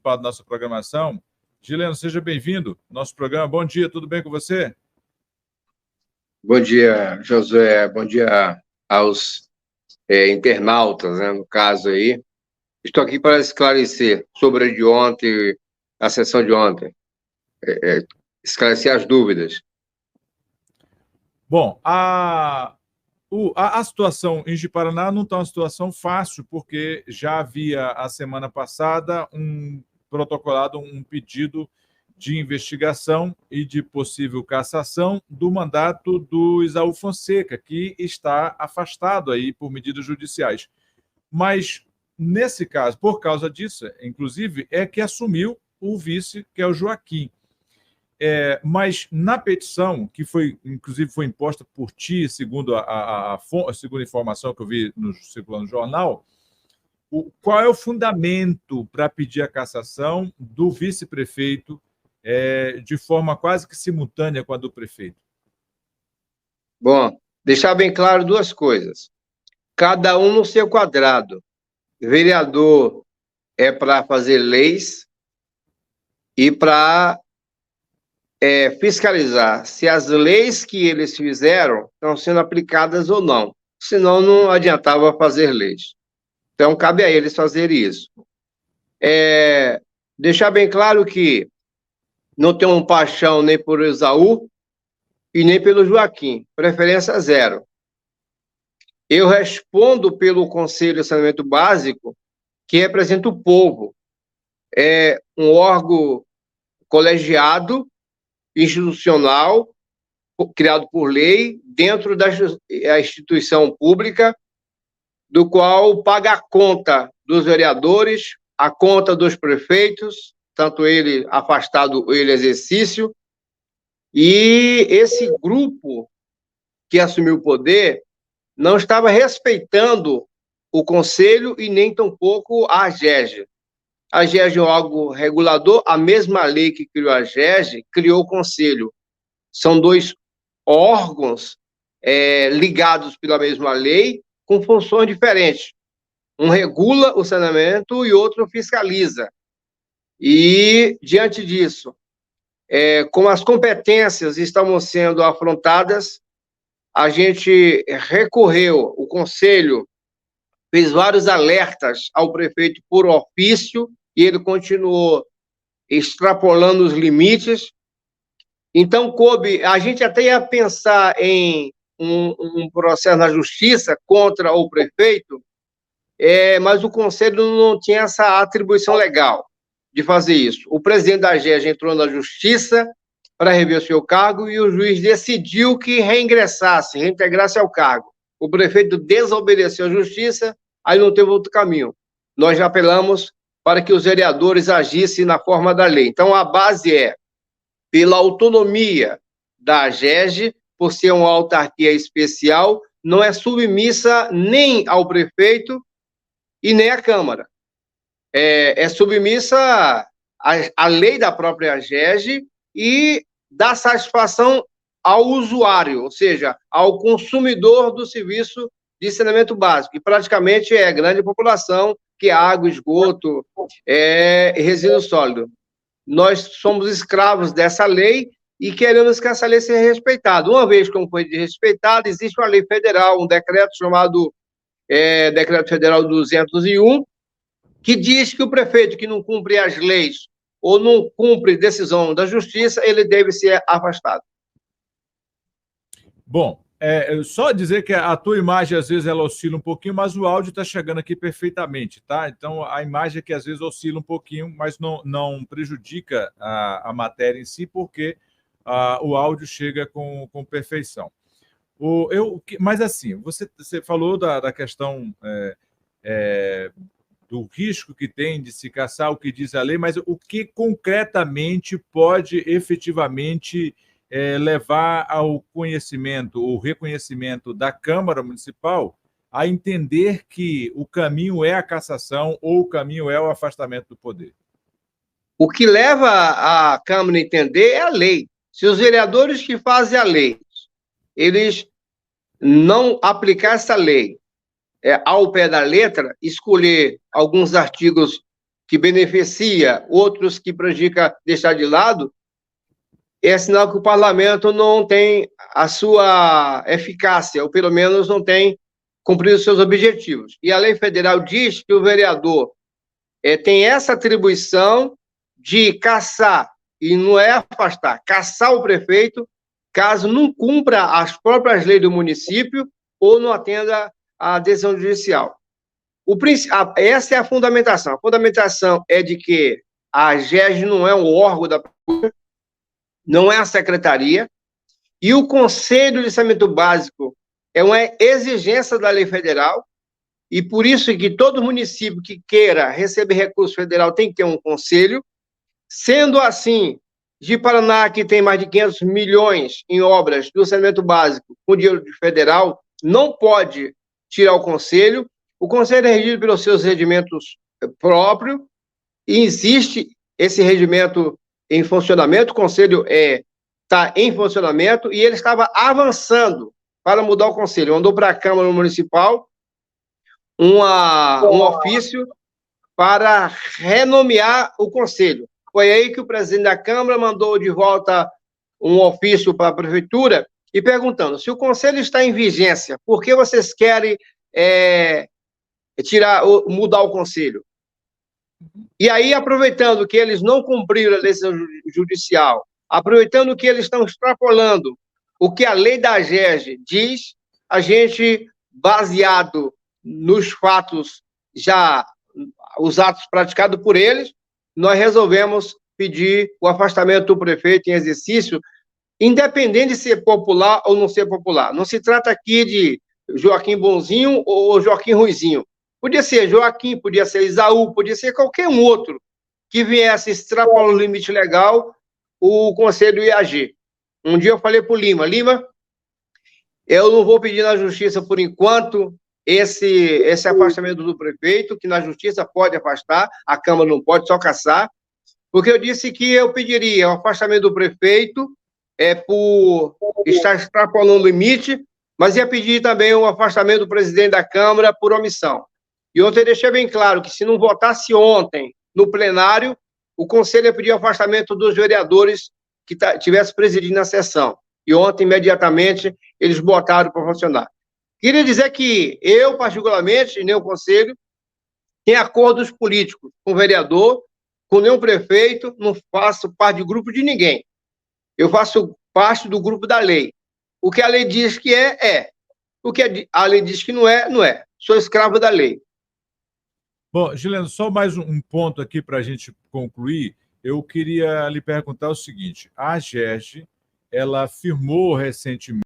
participar da nossa programação. Gileno, seja bem-vindo ao nosso programa. Bom dia, tudo bem com você? Bom dia, Josué. Bom dia aos internautas, né, no caso aí. Estou aqui para esclarecer sobre a de ontem, a sessão de ontem. Esclarecer as dúvidas. Bom, a situação em Ji-Paraná não está uma situação fácil, porque já havia, a semana passada, protocolado um pedido de investigação e de possível cassação do mandato do Esaú Fonseca, que está afastado aí por medidas judiciais. Mas, nesse caso, por causa disso, inclusive, é que assumiu o vice, que é o Joaquim. Mas na petição, que inclusive foi imposta por ti, segundo a segunda informação que eu vi circulando no jornal, qual é o fundamento para pedir a cassação do vice-prefeito de forma quase que simultânea com a do prefeito? Bom, deixar bem claro duas coisas. Cada um no seu quadrado. Vereador é para fazer leis e para fiscalizar se as leis que eles fizeram estão sendo aplicadas ou não. Senão, não adiantava fazer leis. Então, cabe a eles fazer isso. Deixar bem claro que não tenho paixão nem por Esaú e nem pelo Joaquim. Preferência zero. Eu respondo pelo Conselho de Saneamento Básico, que representa o povo. É um órgão colegiado, institucional, criado por lei, dentro da instituição pública, do qual paga a conta dos vereadores, a conta dos prefeitos, tanto ele afastado, ele exercício, e esse grupo que assumiu o poder não estava respeitando o Conselho e nem tampouco a AGEG. A AGEG é algo regulador, a mesma lei que criou a AGEG criou o Conselho. São dois órgãos ligados pela mesma lei, com funções diferentes. Um regula o saneamento e outro fiscaliza. E, diante disso, como as competências estavam sendo afrontadas, a gente recorreu, o Conselho fez vários alertas ao prefeito por ofício, e ele continuou extrapolando os limites. Então, coube, a gente até ia pensar em um processo na justiça contra o prefeito, mas o Conselho não tinha essa atribuição legal de fazer isso. O presidente da AGEG entrou na justiça para rever o seu cargo e o juiz decidiu que reintegrasse ao cargo. O prefeito desobedeceu à justiça, aí não teve outro caminho. Nós já apelamos para que os vereadores agissem na forma da lei. Então, a base é pela autonomia da AGEG, por ser uma autarquia especial, não é submissa nem ao prefeito e nem à Câmara. É submissa à lei da própria AGEG e dá satisfação ao usuário, ou seja, ao consumidor do serviço de saneamento básico, e praticamente é a grande população, que é água, esgoto, resíduo sólido. Nós somos escravos dessa lei e queremos que essa lei seja respeitada. Uma vez que foi desrespeitada, existe uma lei federal, um decreto chamado Decreto Federal 201, que diz que o prefeito que não cumpre as leis ou não cumpre decisão da justiça, ele deve ser afastado. Bom, só dizer que a tua imagem, às vezes, ela oscila um pouquinho, mas o áudio está chegando aqui perfeitamente, tá? Então, a imagem é que, às vezes, oscila um pouquinho, mas não prejudica a matéria em si, porque o áudio chega com perfeição. Mas, assim, você falou da questão do risco que tem de se caçar, o que diz a lei, mas o que concretamente pode efetivamente levar ao conhecimento ou reconhecimento da Câmara Municipal a entender que o caminho é a cassação ou o caminho é o afastamento do poder? O que leva a Câmara a entender é a lei. Se os vereadores que fazem a lei, eles não aplicar essa lei ao pé da letra, escolher alguns artigos que beneficia, outros que prejudica deixar de lado, é sinal que o parlamento não tem a sua eficácia, ou pelo menos não tem cumprido os seus objetivos. E a lei federal diz que o vereador tem essa atribuição de caçar, e não é afastar, caçar o prefeito, caso não cumpra as próprias leis do município ou não atenda à decisão judicial. Essa é a fundamentação. A fundamentação é de que a AGERJ não é um órgão da prefeitura, não é a secretaria, e o Conselho de Saneamento Básico é uma exigência da lei federal, e por isso que todo município que queira receber recurso federal tem que ter um conselho. Sendo assim, Ji-Paraná, que tem mais de 500 milhões em obras do saneamento básico com dinheiro federal, não pode tirar o conselho. O conselho é regido pelos seus regimentos próprios, e existe esse regimento em funcionamento. O conselho está em funcionamento, e ele estava avançando para mudar o conselho. Mandou para a Câmara Municipal um ofício para renomear o conselho. Foi aí que o presidente da Câmara mandou de volta um ofício para a prefeitura e perguntando: se o conselho está em vigência, por que vocês querem mudar o conselho? E aí, aproveitando que eles não cumpriram a decisão judicial, aproveitando que eles estão extrapolando o que a lei da AGERJ diz, a gente, baseado nos fatos os atos praticados por eles, nós resolvemos pedir o afastamento do prefeito em exercício, independente de ser popular ou não ser popular. Não se trata aqui de Joaquim Bonzinho ou Joaquim Ruizinho. Podia ser Joaquim, podia ser Isaú, podia ser qualquer um outro que viesse extrapolar o limite legal, o conselho ia agir. Um dia eu falei para o Lima, eu não vou pedir na justiça por enquanto esse afastamento do prefeito, que na justiça pode afastar, a Câmara não pode, só caçar, porque eu disse que eu pediria o afastamento do prefeito por estar extrapolando o limite, mas ia pedir também o afastamento do presidente da Câmara por omissão. E ontem eu deixei bem claro que se não votasse ontem no plenário, o Conselho ia pedir o afastamento dos vereadores que tivesse presidindo a sessão. E ontem, imediatamente, eles botaram para funcionar. Queria dizer que eu, particularmente, e nem o Conselho, tem acordos políticos com o vereador, com nenhum prefeito, não faço parte de grupo de ninguém. Eu faço parte do grupo da lei. O que a lei diz que é. O que a lei diz que não é, não é. Sou escravo da lei. Bom, Gileno, só mais um ponto aqui para a gente concluir. Eu queria lhe perguntar o seguinte: a AGERJ, ela afirmou recentemente